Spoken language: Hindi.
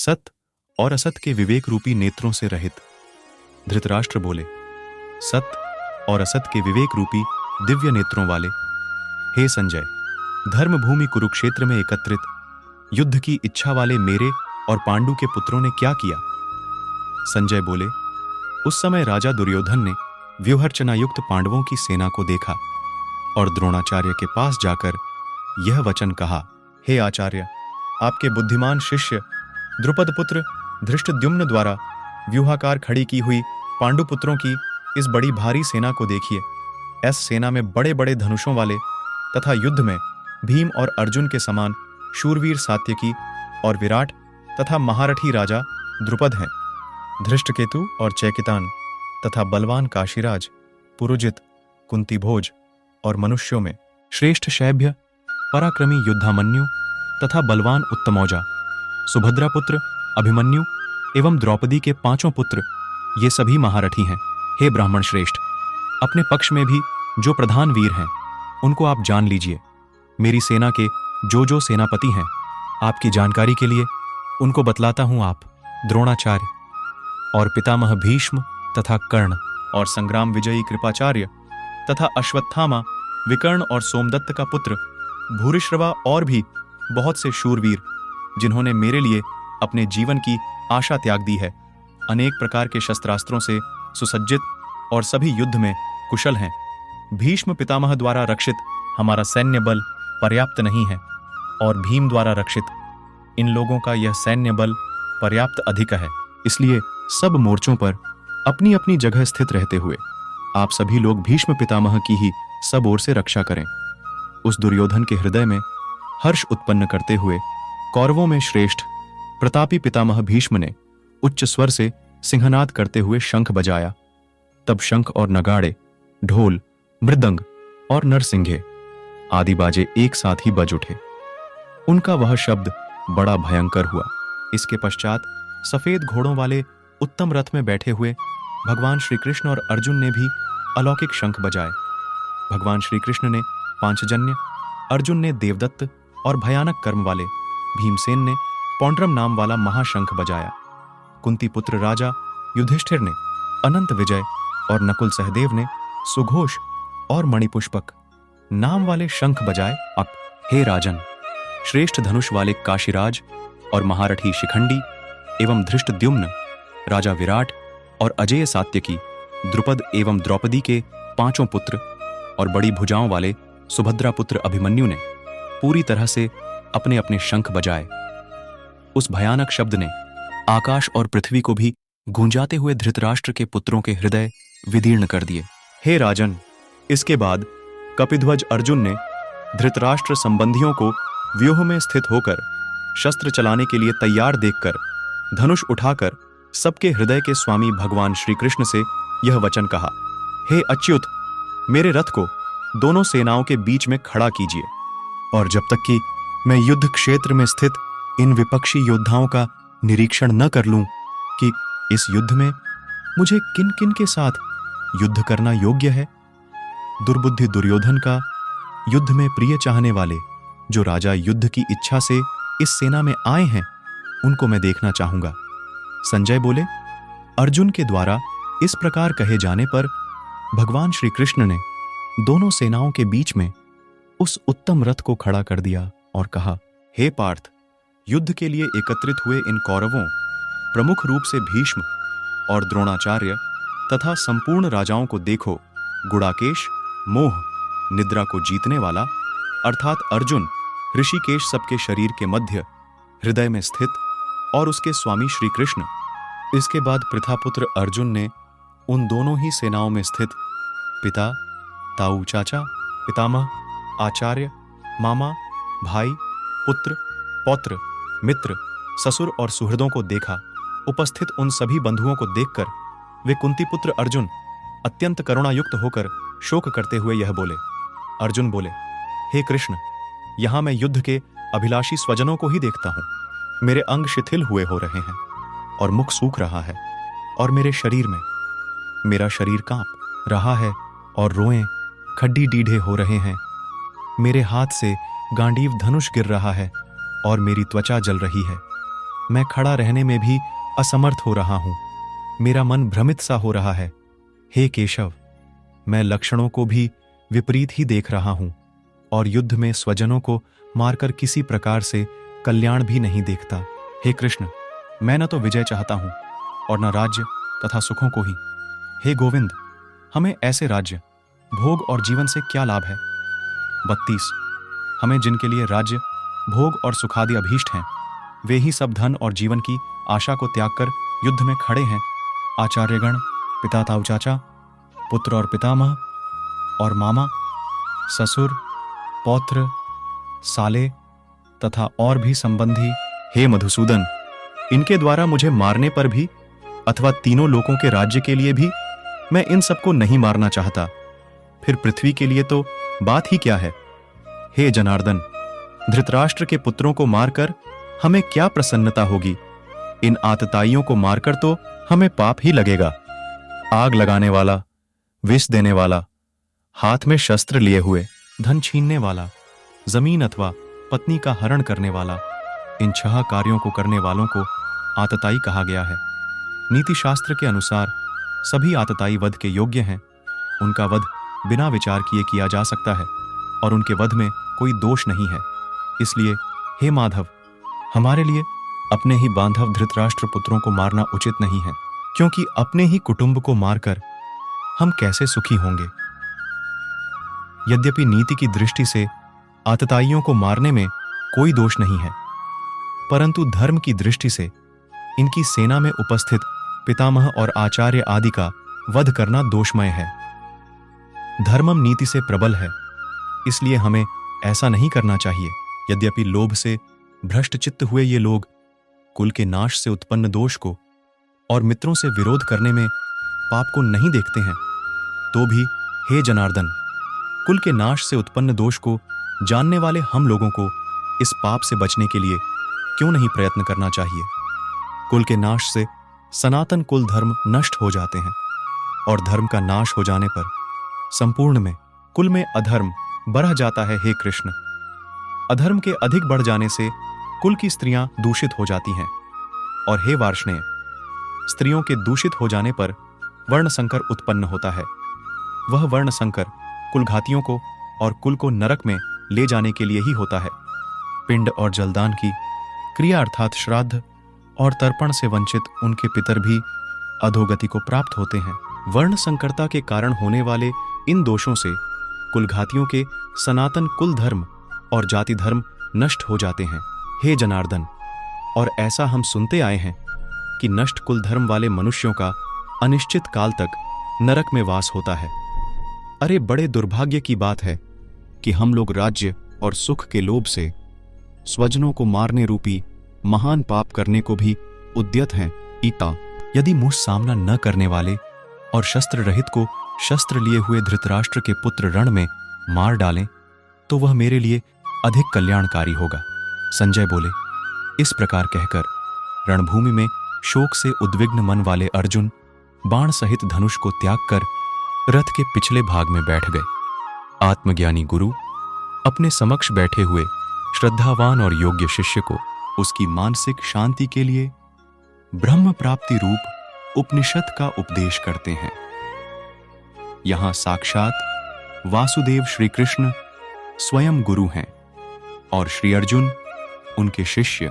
सत और असत के विवेक रूपी नेत्रों से रहित। धृतराष्ट्र बोले, सत और असत के विवेक रूपी दिव्य नेत्रों वाले हे संजय, धर्मभूमि कुरुक्षेत्र में एकत्रित युद्ध की इच्छा वाले मेरे और पांडु के पुत्रों ने क्या किया? संजय बोले, उस समय राजा दुर्योधन ने व्यूहर्चना युक्त पांडवों की सेना को देखा और द्रोणाचार्य के पास जाकर यह वचन कहा, हे आचार्य, आपके बुद्धिमान शिष्य द्रुपद पुत्र धृष्टद्युम्न द्वारा व्यूहाकार खड़ी की हुई पांडुपुत्रों की इस बड़ी भारी सेना को देखिए। इस सेना में बड़े बड़े धनुषों वाले तथा युद्ध में भीम और अर्जुन के समान शूरवीर सात्यकी और विराट तथा महारथी राजा द्रुपद हैं। धृष्टकेतु और चैकितान तथा बलवान काशीराज, पुरुजित, कुंतीभोज और मनुष्यों में श्रेष्ठ शैभ्य, पराक्रमी युद्धामन्यु तथा बलवान उत्तमौजा, सुभद्रा पुत्र अभिमन्यु एवं द्रौपदी के 5 पुत्र, ये सभी महारथी हैं। हे ब्राह्मण श्रेष्ठ, अपने पक्ष में भी जो प्रधान वीर हैं उनको आप जान लीजिए। मेरी सेना के जो जो सेनापति हैं, आपकी जानकारी के लिए उनको बतलाता हूं। आप द्रोणाचार्य और पितामह भीष्म तथा कर्ण और संग्राम विजयी कृपाचार्य तथा अश्वत्थामा, विकर्ण और सोमदत्त का पुत्र भूरिश्रवा और भी बहुत से शूरवीर, जिन्होंने मेरे लिए अपने जीवन की आशा त्याग दी है, अनेक प्रकार के शस्त्रास्त्रों से सुसज्जित और सभी युद्ध में कुशल हैं। भीष्म पितामह द्वारा रक्षित हमारा सैन्य बल पर्याप्त नहीं है और भीम द्वारा रक्षित इन लोगों का यह सैन्य बल पर्याप्त अधिक है। इसलिए सब मोर्चों पर अपनी अपनी जगह स्थित रहते हुए आप सभी लोग भीष्म पितामह की ही सब ओर से रक्षा करें। उस दुर्योधन के हृदय में हर्ष उत्पन्न करते हुए कौरवों में श्रेष्ठ प्रतापी पितामह भीष्म ने उच्च स्वर से सिंहनाद करते हुए शंख बजाया। तब शंख और नगाड़े, ढोल, मृदंग और नरसिंघे आदि बाजे एक साथ ही बज उठे। उनका वह शब्द बड़ा भयंकर हुआ। इसके पश्चात सफेद घोड़ों वाले उत्तम रथ में बैठे हुए भगवान श्री कृष्ण और अर्जुन ने भी अलौकिक शंख बजाए। भगवान श्री कृष्ण ने पांचजन्य, अर्जुन ने देवदत्त और भयानक कर्म वाले, भीमसेन ने पौंड्रम नाम वाला महाशंख बजाया। कुंती पुत्र राजा युधिष्ठिर ने अनंत विजय और नकुल सहदेव ने सुघोष और मणिपुष्पक नाम वाले शंख बजाए। अब हे राजन, श्रेष्ठ धनुष वाले काशीराज और महारथी शिखंडी एवं धृष्टद्युम्न, राजा विराट और अजेय सात्यकी, द्रुपद एवं द्रौपदी के 5 पुत्र और बड़ी भुजाओं वाले सुभद्रा पुत्र अभिमन्यु ने पूरी तरह से अपने अपने शंख बजाए। उस भयानक शब्द ने आकाश और पृथ्वी को भी गूंजाते हुए धृतराष्ट्र के पुत्रों के हृदय विदीर्ण कर दिए। हे राजन, इसके बाद कपिध्वज अर्जुन ने धृतराष्ट्र संबंधियों को व्यूह में स्थित होकर शस्त्र चलाने के लिए तैयार देखकर धनुष उठाकर सबके हृदय के स्वामी भगवान श्री कृष्ण से यह वचन कहा, हे अच्युत, मेरे रथ को दोनों सेनाओं के बीच में खड़ा कीजिए और जब तक कि मैं युद्ध क्षेत्र में स्थित इन विपक्षी योद्धाओं का निरीक्षण न कर लूं कि इस युद्ध में मुझे किन किन के साथ युद्ध करना योग्य है, दुर्बुद्धि दुर्योधन का युद्ध में प्रिय चाहने वाले जो राजा युद्ध की इच्छा से इस सेना में आए हैं, उनको मैं देखना चाहूंगा। संजय बोले, अर्जुन के द्वारा इस प्रकार कहे जाने पर भगवान श्री कृष्ण ने दोनों सेनाओं के बीच में उस उत्तम रथ को खड़ा कर दिया और कहा, हे पार्थ, युद्ध के लिए एकत्रित हुए इन कौरवों, प्रमुख रूप से भीष्म और द्रोणाचार्य तथा संपूर्ण राजाओं को देखो। गुड़ाकेश, मोह, निद्रा को जीतने वाला अर्थात अर्जुन, ऋषिकेश सबके शरीर के मध्य हृदय में स्थित और उसके स्वामी श्री कृष्ण। इसके बाद पृथापुत्र अर्जुन ने उन दोनों ही सेनाओं में स्थित पिता, ताऊ चाचा, पितामह, आचार्य, मामा, भाई, पुत्र, पौत्र, मित्र, ससुर और सुहृदों को देखा। उपस्थित उन सभी बंधुओं को देखकर वे कुंती पुत्र अर्जुन अत्यंत करुणायुक्त होकर शोक करते हुए यह बोले। अर्जुन बोले, हे कृष्ण, यहां मैं युद्ध के अभिलाषी स्वजनों को ही देखता हूं। मेरे अंग शिथिल हुए हो रहे हैं और मुख सूख रहा है और मेरे शरीर में मेरा शरीर कांप रहा है और रोएं खड्डी डीढ़े हो रहे हैं। मेरे हाथ से गांडीव धनुष गिर रहा है और मेरी त्वचा जल रही है। मैं खड़ा रहने में भी असमर्थ हो रहा हूं। मेरा मन भ्रमित सा हो रहा है। हे केशव, मैं लक्षणों को भी विपरीत ही देख रहा हूं और युद्ध में स्वजनों को मारकर किसी प्रकार से कल्याण भी नहीं देखता। हे कृष्ण, मैं न तो विजय चाहता हूं और न राज्य तथा सुखों को ही। हे गोविंद, हमें ऐसे राज्य, भोग और जीवन से क्या लाभ है? 32। हमें जिनके लिए राज्य, भोग और सुखादि अभीष्ट हैं, वे ही सब धन और जीवन की आशा को त्याग कर युद्ध में खड़े हैं। आचार्यगण, पिता ताऊ चाचा, पुत्र और पितामह और मामा, ससुर, पौत्र, साले तथा और भी संबंधी। हे मधुसूदन, इनके द्वारा मुझे मारने पर भी अथवा तीनों लोकों के राज्य के लिए भी मैं इन सबको नहीं मारना चाहता। फिर पृथ्वी के लिए तो बात ही क्या है? हे जनार्दन, धृतराष्ट्र के पुत्रों को मारकर हमें क्या प्रसन्नता होगी? इन आतताइयों को मारकर तो हमें पाप ही लगेगा। आग लगाने वाला, विष देने वाला, हाथ में शस्त्र लिए हुए, धन छीनने वाला, जमीन अथवा पत्नी का हरण करने वाला, इन 6 कार्यों को करने वालों को आतताई कहा गया है। नीति शास्त्र के अनुसार सभी आतताई वध के योग्य हैं। उनका वध बिना विचार किए किया जा सकता है और उनके वध में कोई दोष नहीं है। इसलिए हे माधव, हमारे लिए अपने ही बांधव धृतराष्ट्र पुत्रों को मारना उचित नहीं है, क्योंकि अपने ही कुटुंब को मारकर हम कैसे सुखी होंगे। यद्यपि नीति की दृष्टि से आतताइयों को मारने में कोई दोष नहीं है, परंतु धर्म की दृष्टि से इनकी सेना में उपस्थित पितामह और आचार्य आदि का वध करना दोषमय है। धर्मम नीति से प्रबल है, इसलिए हमें ऐसा नहीं करना चाहिए। यद्यपि लोभ से भ्रष्ट चित्त हुए ये लोग कुल के नाश से उत्पन्न दोष को और मित्रों से विरोध करने में पाप को नहीं देखते हैं, तो भी हे जनार्दन, कुल के नाश से उत्पन्न दोष को जानने वाले हम लोगों को इस पाप से बचने के लिए क्यों नहीं प्रयत्न करना चाहिए? कुल के नाश से सनातन कुल धर्म नष्ट हो जाते हैं और धर्म का नाश हो जाने पर संपूर्ण में कुल में अधर्म बढ़ जाता है। हे कृष्ण, अधर्म के अधिक बढ़ जाने से कुल की स्त्रियां दूषित हो जाती हैं और हे वार्ष्णेय, स्त्रियों के दूषित हो जाने पर वर्ण संकर उत्पन्न होता है। वह वर्ण संकर कुलघातियों को और कुल को नरक में ले जाने के लिए ही होता है। पिंड और जलदान की क्रिया अर्थात श्राद्ध और तर्पण से वंचित उनके पितर भी अधोगति को प्राप्त होते हैं। वर्ण संकरता के कारण होने वाले इन दोषों से कुलघातियों के सनातन कुल धर्म और जाति धर्म नष्ट हो जाते हैं। हे जनार्दन, और ऐसा हम सुनते आए हैं कि नष्ट कुल धर्म वाले मनुष्यों का अनिश्चित काल तक नरक में वास होता है। अरे बड़े दुर्भाग्य की बात है कि हम लोग राज्य और सुख के लोभ से स्वजनों को मारने रूपी महान पाप करने को भी उद्यत हैं। ईता, यदि मुझ सामना न करने वाले और शस्त्र रहित को शस्त्र लिए हुए धृतराष्ट्र के पुत्र रण में मार डालें तो वह मेरे लिए अधिक कल्याणकारी होगा। संजय बोले। इस प्रकार कहकर रणभूमि में शोक से उद्विग्न मन वाले अर्जुन बाण सहित धनुष को त्याग कर रथ के पिछले भाग में बैठ गए। आत्मज्ञानी गुरु अपने समक्ष बैठे हुए श्रद्धावान और योग्य शिष्य को उसकी मानसिक शांति के लिए ब्रह्म प्राप्ति रूप उपनिषद का उपदेश करते हैं। यहां साक्षात वासुदेव श्री कृष्ण स्वयं गुरु हैं और श्री अर्जुन उनके शिष्य